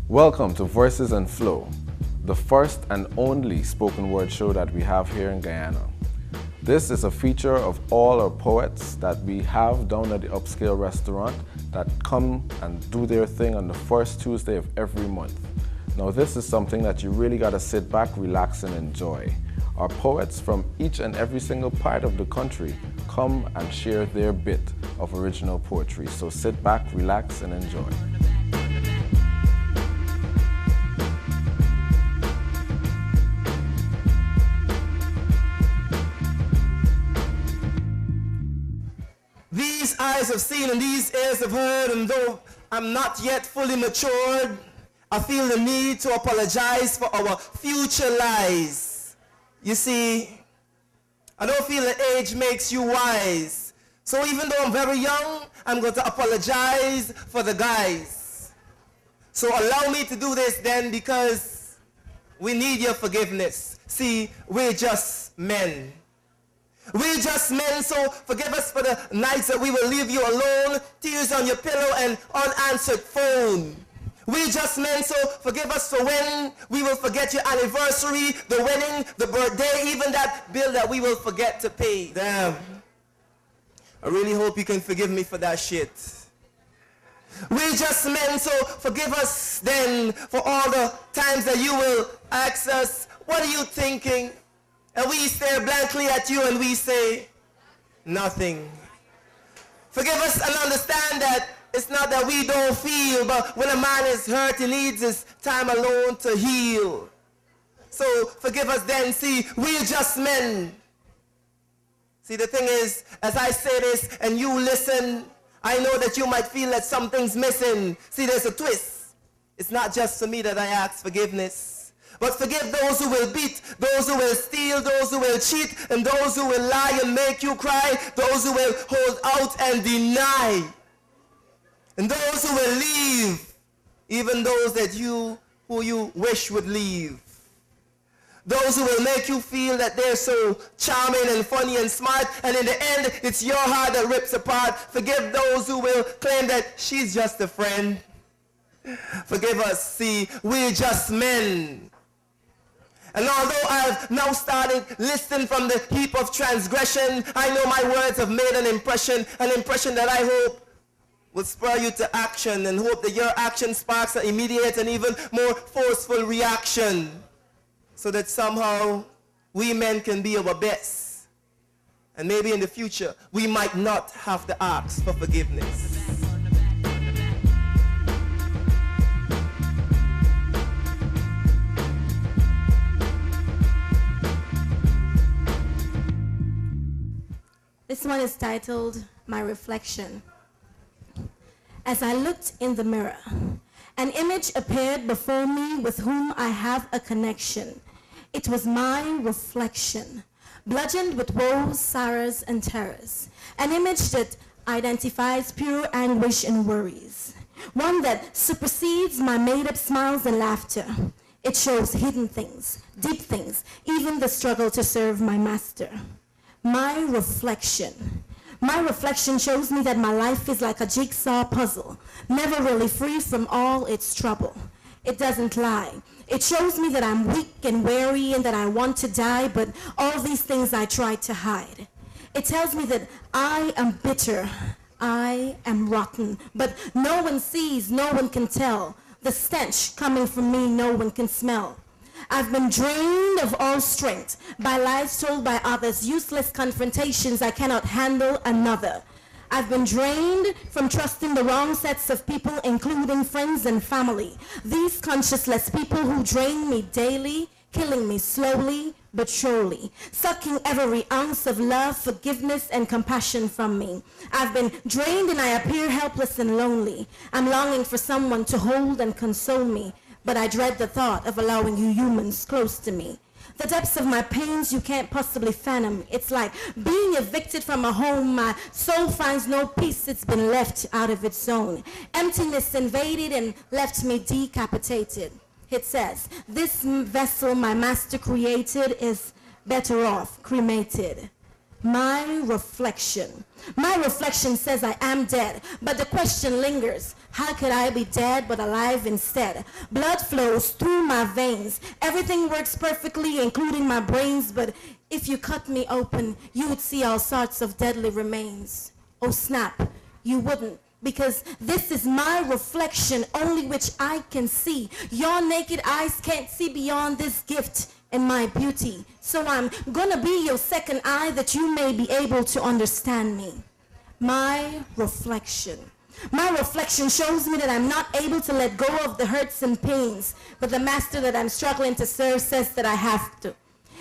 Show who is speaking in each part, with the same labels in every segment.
Speaker 1: Welcome to Voices and Flow, the first and only spoken word show that we have here in Guyana. This is a feature of all our poets that we have down at the upscale restaurant that come and do their thing on the first Tuesday of every month. Now this is something that you really got to sit back, relax and enjoy. Our poets from each and every single part of the country come and share their bit of original poetry. So sit back, relax and enjoy.
Speaker 2: These eyes have seen and these ears have heard, and though I'm not yet fully matured, I feel the need to apologize for our future lies. You see, I don't feel that age makes you wise. So even though I'm very young, I'm going to apologize for the guys. So allow me to do this then, because we need your forgiveness. See, we're just men. We're just men, so forgive us for the nights that we will leave you alone, tears on your pillow and unanswered phone. We're just men, so forgive us for when we will forget your anniversary, the wedding, the birthday, even that bill that we will forget to pay. Damn. I really hope you can forgive me for that shit. We're just men, so forgive us then for all the times that you will ask us, what are you thinking? And we stare blankly at you and we say, nothing. Forgive us and understand that it's not that we don't feel, but when a man is hurt, he needs his time alone to heal. So forgive us then. See, we're just men. See, the thing is, as I say this and you listen, I know that you might feel that something's missing. See, there's a twist. It's not just for me that I ask forgiveness. But forgive those who will beat, those who will steal, those who will cheat, and those who will lie and make you cry, those who will hold out and deny, and those who will leave, even those who you wish would leave. Those who will make you feel that they're so charming and funny and smart, and in the end, it's your heart that rips apart. Forgive those who will claim that she's just a friend. Forgive us, see, we're just men. And although I've now started listening from the heap of transgression, I know my words have made an impression that I hope will spur you to action, and hope that your action sparks an immediate and even more forceful reaction, so that somehow we men can be our best. And maybe in the future, we might not have to ask for forgiveness.
Speaker 3: This one is titled, My Reflection. As I looked in the mirror, an image appeared before me with whom I have a connection. It was my reflection, bludgeoned with woes, sorrows, and terrors. An image that identifies pure anguish and worries. One that supersedes my made-up smiles and laughter. It shows hidden things, deep things, even the struggle to serve my master. My reflection. My reflection shows me that my life is like a jigsaw puzzle, never really free from all its trouble. It doesn't lie. It shows me that I'm weak and weary and that I want to die, but all these things I try to hide. It tells me that I am bitter, I am rotten, but no one sees, no one can tell. The stench coming from me, no one can smell. I've been drained of all strength by lies told by others, useless confrontations I cannot handle another. I've been drained from trusting the wrong sets of people, including friends and family. These conscienceless people who drain me daily, killing me slowly but surely, sucking every ounce of love, forgiveness, and compassion from me. I've been drained and I appear helpless and lonely. I'm longing for someone to hold and console me, but I dread the thought of allowing you humans close to me. The depths of my pains you can't possibly fathom. It's like being evicted from a home. My soul finds no peace. It's been left out of its zone. Emptiness invaded and left me decapitated. It says, this vessel my master created is better off cremated. My reflection says I am dead, but the question lingers, how could I be dead but alive instead? Blood flows through my veins, everything works perfectly including my brains, but if you cut me open you would see all sorts of deadly remains. Oh snap, you wouldn't, because this is my reflection, only which I can see. Your naked eyes can't see beyond this gift and my beauty. So I'm gonna be your second eye that you may be able to understand me. My reflection shows me that I'm not able to let go of the hurts and pains, but the master that I'm struggling to serve says that I have to.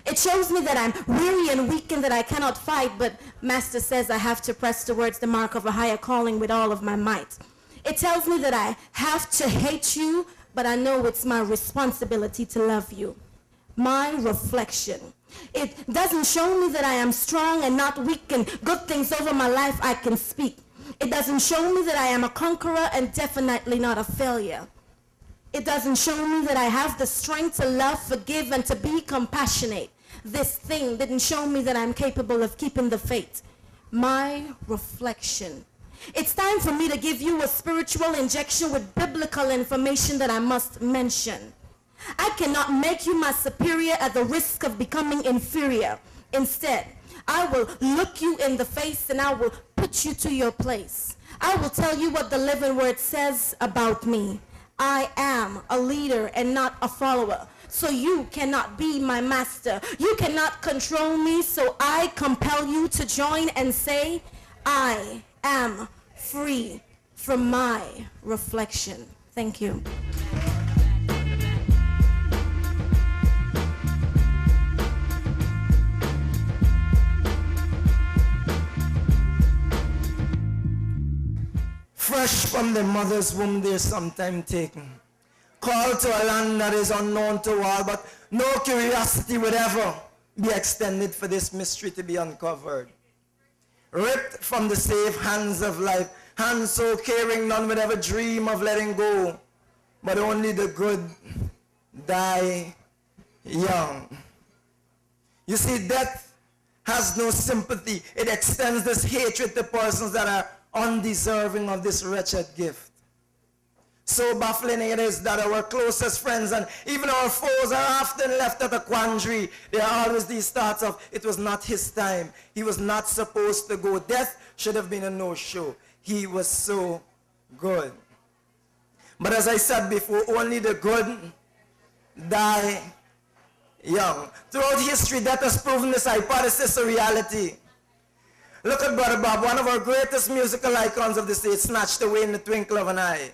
Speaker 3: It shows me that I'm weary and weak and that I cannot fight, but master says I have to press towards the mark of a higher calling with all of my might. It tells me that I have to hate you, but I know it's my responsibility to love you. My reflection. It doesn't show me that I am strong and not weak and good things over my life I can speak. It doesn't show me that I am a conqueror and definitely not a failure. It doesn't show me that I have the strength to love, forgive, and to be compassionate. This thing didn't show me that I'm capable of keeping the faith. My reflection. It's time for me to give you a spiritual injection with biblical information that I must mention. I cannot make you my superior at the risk of becoming inferior. Instead, I will look you in the face and I will put you to your place. I will tell you what the living word says about me. I am a leader and not a follower. So you cannot be my master. You cannot control me, so I compel you to join and say, I am free from my reflection. Thank you.
Speaker 2: Fresh from the mother's womb, there's some time taken. Called to a land that is unknown to all, but no curiosity would ever be extended for this mystery to be uncovered. Ripped from the safe hands of life, hands so caring none would ever dream of letting go, but only the good die young. You see, death has no sympathy. It extends this hatred to persons that are undeserving of this wretched gift. So baffling it is that our closest friends and even our foes are often left at a quandary. There are always these thoughts of, it was not his time. He was not supposed to go. Death should have been a no-show. He was so good. But as I said before, only the good die young. Throughout history, death has proven this hypothesis a reality. Look at Brother Bob, one of our greatest musical icons of the state, snatched away in the twinkle of an eye.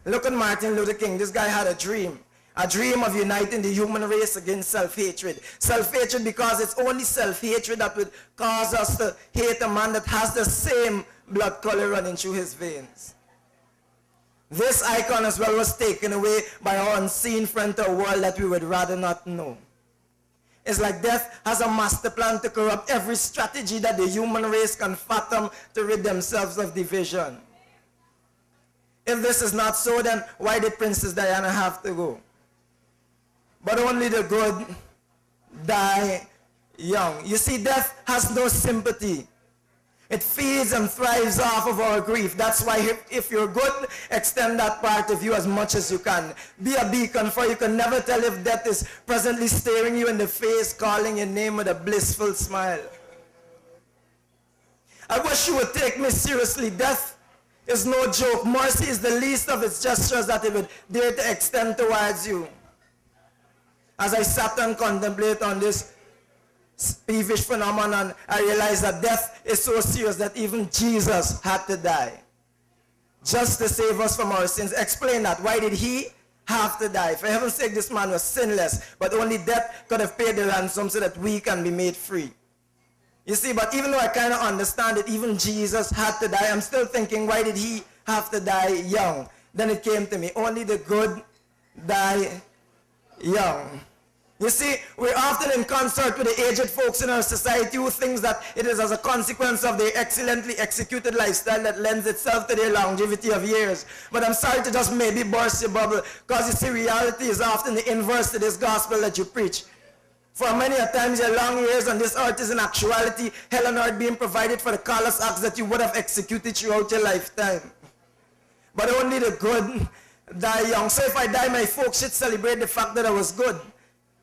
Speaker 2: Look at Martin Luther King. This guy had a dream of uniting the human race against self-hatred. Self-hatred because it's only self-hatred that would cause us to hate a man that has the same blood color running through his veins. This icon as well was taken away by our unseen friend to a world that we would rather not know. It's like death has a master plan to corrupt every strategy that the human race can fathom to rid themselves of division. If this is not so, then why did Princess Diana have to go? But only the good die young. You see, death has no sympathy. It feeds and thrives off of our grief. That's why if you're good, extend that part of you as much as you can. Be a beacon, for you can never tell if death is presently staring you in the face, calling your name with a blissful smile. I wish you would take me seriously. Death is no joke. Mercy is the least of its gestures that it would dare to extend towards you. As I sat and contemplate on this peevish phenomenon, I realized that death is so serious that even Jesus had to die just to save us from our sins. Explain that. Why did he have to die? For heaven's sake, this man was sinless, but only death could have paid the ransom so that we can be made free. You see, but even though I kind of understand it, even Jesus had to die, I'm still thinking, why did he have to die young? Then it came to me, only the good die young. You see, we're often in concert with the aged folks in our society who thinks that it is as a consequence of their excellently executed lifestyle that lends itself to their longevity of years. But I'm sorry to just maybe burst your bubble, because you see, reality is often the inverse to this gospel that you preach. For many a times your long years on this earth is in actuality hell on earth being provided for the callous acts that you would have executed throughout your lifetime. But only the good die young. So if I die, my folks should celebrate the fact that I was good.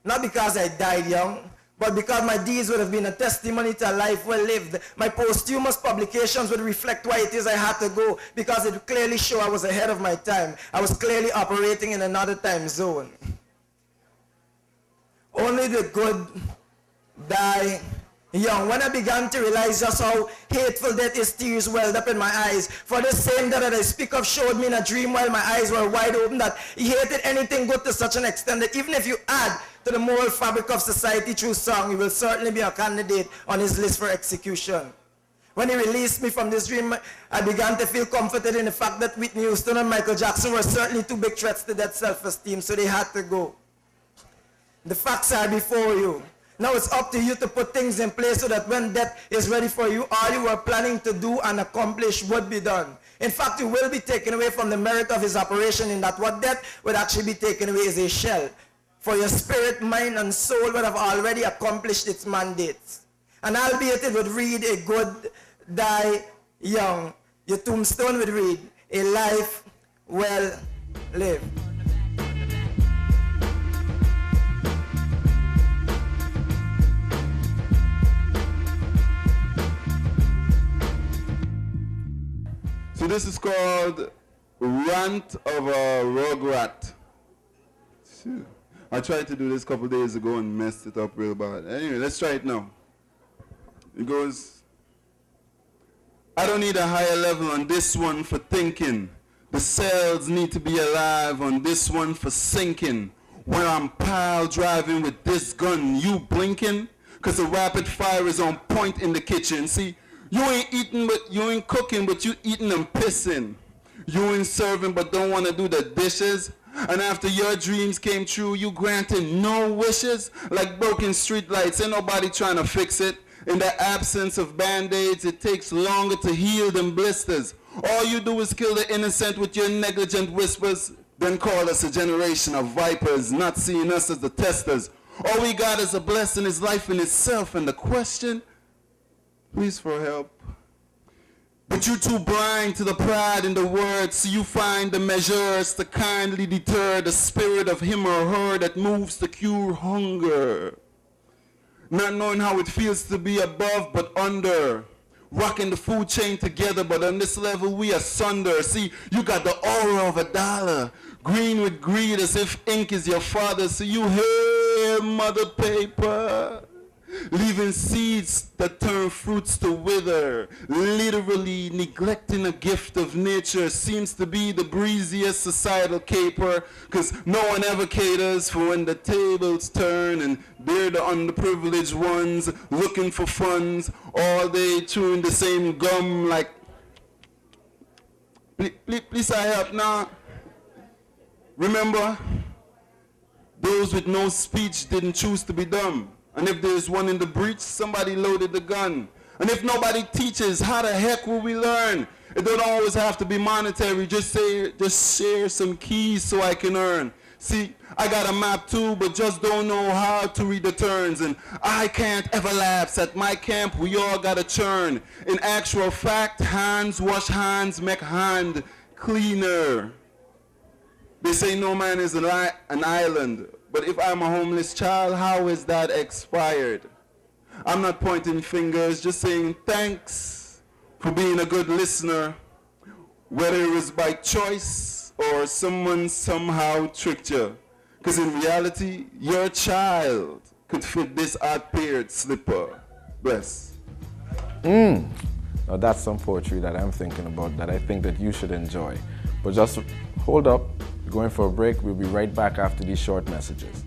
Speaker 2: Not because I died young, but because my deeds would have been a testimony to a life well lived. My posthumous publications would reflect why it is I had to go, because it would clearly show I was ahead of my time. I was clearly operating in another time zone. Only the good die young. When I began to realize just how hateful death is, tears welled up in my eyes. For the same that I speak of showed me in a dream while my eyes were wide open that he hated anything good to such an extent that even if you add to the moral fabric of society through song, he will certainly be a candidate on his list for execution. When he released me from this dream, I began to feel comforted in the fact that Whitney Houston and Michael Jackson were certainly two big threats to that self-esteem, so they had to go. The facts are before you. Now it's up to you to put things in place so that when death is ready for you, all you were planning to do and accomplish would be done. In fact, you will be taken away from the merit of his operation, in that what death would actually be taken away is a shell. For your spirit, mind, and soul would have already accomplished its mandates. And albeit it would read a good die young, your tombstone would read a life well lived.
Speaker 4: So this is called Rant of a Rugrat. I tried to do this a couple days ago and messed it up real bad. Anyway, let's try it now. It goes, I don't need a higher level on this one for thinking. The cells need to be alive on this one for sinking. When I'm pile driving with this gun, you blinking? Cause the rapid fire is on point in the kitchen. See, you ain't eating, but you ain't cooking, but you eating and pissing. You ain't serving, but don't want to do the dishes. And after your dreams came true, you granted no wishes. Like broken street lights, ain't nobody trying to fix it. In the absence of band-aids, it takes longer to heal than blisters. All you do is kill the innocent with your negligent whispers, then call us a generation of vipers, not seeing us as the testers. All we got is a blessing, is life in itself, and the question, please for help. But you too blind to the pride in the words, so you find the measures to kindly deter the spirit of him or her that moves to cure hunger. Not knowing how it feels to be above but under. Rocking the food chain together, but on this level we asunder. See, you got the aura of a dollar, green with greed as if ink is your father. So you hail mother paper, leaving seeds that turn fruits to wither. Literally neglecting a gift of nature seems to be the breeziest societal caper, cause no one ever caters for when the tables turn and they're the underprivileged ones looking for funds, all day chewing the same gum like, please I help now. Remember, those with no speech didn't choose to be dumb. And if there's one in the breach, somebody loaded the gun. And if nobody teaches, how the heck will we learn? It don't always have to be monetary. Just share some keys so I can earn. See, I got a map too, but just don't know how to read the turns. And I can't ever lapse. At my camp, we all gotta churn. In actual fact, hands wash hands, make hand cleaner. They say no man is an island. But if I'm a homeless child, how is that expired? I'm not pointing fingers, just saying thanks for being a good listener, whether it was by choice or someone somehow tricked you. Because in reality, your child could fit this odd-paired slipper. Bless.
Speaker 1: Now that's some poetry that I'm thinking about that I think that you should enjoy. But just hold up, we're going for a break. We'll be right back after these short messages.